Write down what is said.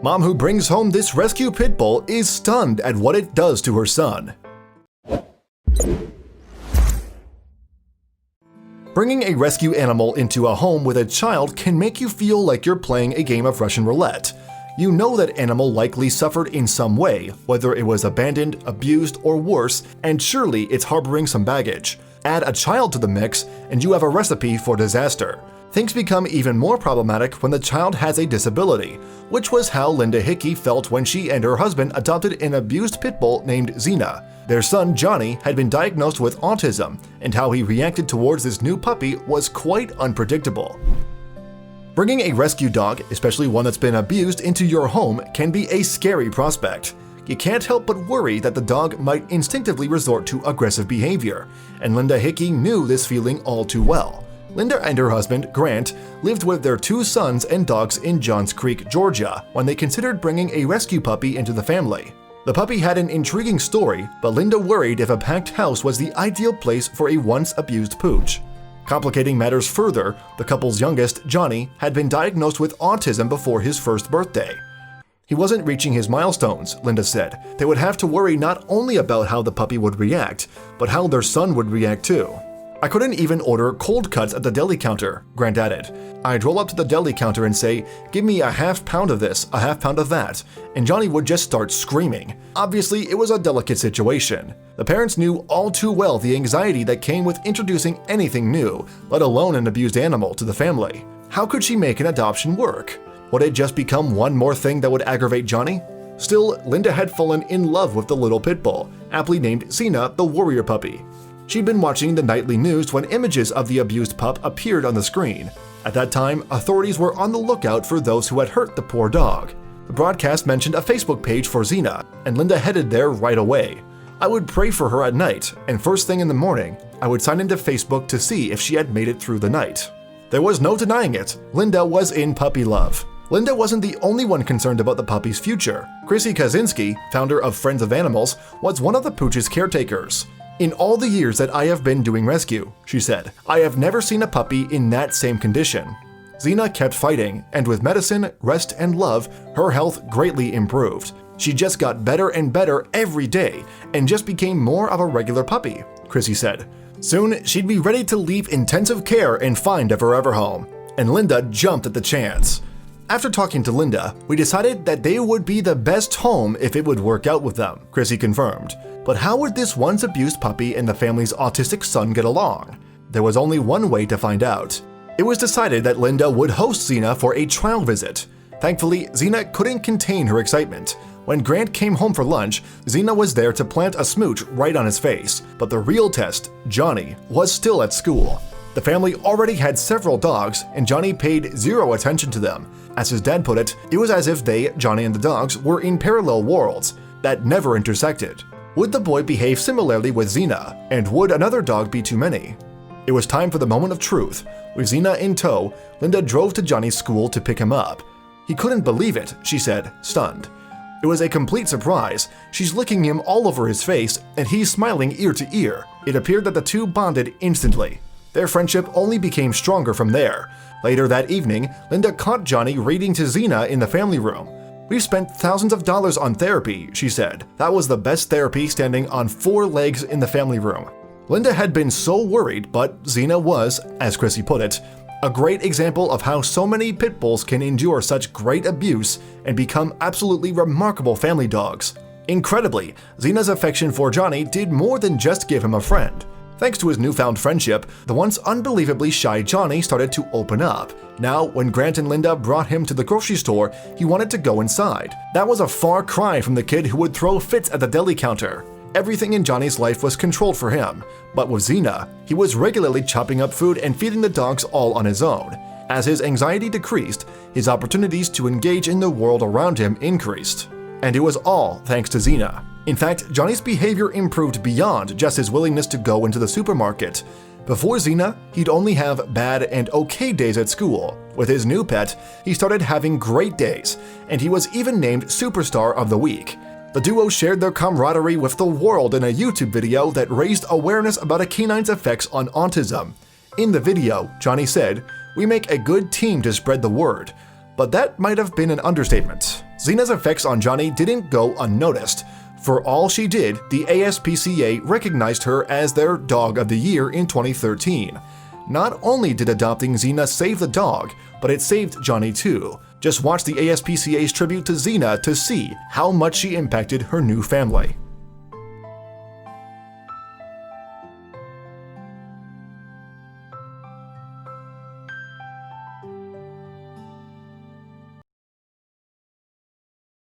Mom who brings home this rescue pit bull is stunned at what it does to her son. Bringing a rescue animal into a home with a child can make you feel like you're playing a game of Russian roulette. You know that animal likely suffered in some way, whether it was abandoned, abused, or worse, and surely it's harboring some baggage. Add a child to the mix, and you have a recipe for disaster. Things become even more problematic when the child has a disability, which was how Linda Hickey felt when she and her husband adopted an abused pit bull named Xena. Their son, Johnny, had been diagnosed with autism, and how he reacted towards this new puppy was quite unpredictable. Bringing a rescue dog, especially one that's been abused, into your home can be a scary prospect. You can't help but worry that the dog might instinctively resort to aggressive behavior, and Linda Hickey knew this feeling all too well. Linda and her husband, Grant, lived with their 2 sons and dogs in Johns Creek, Georgia, when they considered bringing a rescue puppy into the family. The puppy had an intriguing story, but Linda worried if a packed house was the ideal place for a once-abused pooch. Complicating matters further, the couple's youngest, Johnny, had been diagnosed with autism before his first birthday. He wasn't reaching his milestones, Linda said. They would have to worry not only about how the puppy would react, but how their son would react too. I couldn't even order cold cuts at the deli counter, Grant added. I'd roll up to the deli counter and say, "Give me a half pound of this, a half pound of that," and Johnny would just start screaming. Obviously, it was a delicate situation. The parents knew all too well the anxiety that came with introducing anything new, let alone an abused animal, to the family. How could she make an adoption work? Would it just become one more thing that would aggravate Johnny? Still, Linda had fallen in love with the little pit bull, aptly named Xena the warrior puppy. She'd been watching the nightly news when images of the abused pup appeared on the screen. At that time, authorities were on the lookout for those who had hurt the poor dog. The broadcast mentioned a Facebook page for Xena, and Linda headed there right away. I would pray for her at night, and first thing in the morning, I would sign into Facebook to see if she had made it through the night. There was no denying it, Linda was in puppy love. Linda wasn't the only one concerned about the puppy's future. Chrissy Kaczynski, founder of Friends of Animals, was one of the pooch's caretakers. "In all the years that I have been doing rescue," she said, "I have never seen a puppy in that same condition." Xena kept fighting, and with medicine, rest, and love, her health greatly improved. She just got better and better every day, and just became more of a regular puppy, Chrissy said. Soon, she'd be ready to leave intensive care and find a forever home. And Linda jumped at the chance. After talking to Linda, we decided that they would be the best home if it would work out with them, Chrissy confirmed. But how would this once abused puppy and the family's autistic son get along? There was only one way to find out. It was decided that Linda would host Xena for a trial visit. Thankfully, Xena couldn't contain her excitement. When Grant came home for lunch, Xena was there to plant a smooch right on his face. But the real test, Johnny, was still at school. The family already had several dogs, and Johnny paid zero attention to them. As his dad put it, it was as if they, Johnny and the dogs, were in parallel worlds that never intersected. Would the boy behave similarly with Xena, and would another dog be too many? It was time for the moment of truth. With Xena in tow, Linda drove to Johnny's school to pick him up. He couldn't believe it, she said, stunned. It was a complete surprise. She's licking him all over his face, and he's smiling ear to ear. It appeared that the two bonded instantly. Their friendship only became stronger from there. Later that evening, Linda caught Johnny reading to Xena in the family room. "We've spent thousands of dollars on therapy," she said. "That was the best therapy standing on 4 legs in the family room." Linda had been so worried, but Xena was, as Chrissy put it, a great example of how so many pit bulls can endure such great abuse and become absolutely remarkable family dogs. Incredibly, Xena's affection for Johnny did more than just give him a friend. Thanks to his newfound friendship, the once unbelievably shy Johnny started to open up. Now, when Grant and Linda brought him to the grocery store, he wanted to go inside. That was a far cry from the kid who would throw fits at the deli counter. Everything in Johnny's life was controlled for him, but with Xena, he was regularly chopping up food and feeding the dogs all on his own. As his anxiety decreased, his opportunities to engage in the world around him increased. And it was all thanks to Xena. In fact, Johnny's behavior improved beyond just his willingness to go into the supermarket. Before Xena, he'd only have bad and okay days at school. With his new pet, he started having great days, and he was even named Superstar of the Week. The duo shared their camaraderie with the world in a YouTube video that raised awareness about a canine's effects on autism. In the video, Johnny said, "We make a good team to spread the word. but that might have been an understatement. Xena's effects on Johnny didn't go unnoticed. For all she did, the ASPCA recognized her as their Dog of the Year in 2013. Not only did adopting Xena save the dog, but it saved Johnny too. Just watch the ASPCA's tribute to Xena to see how much she impacted her new family.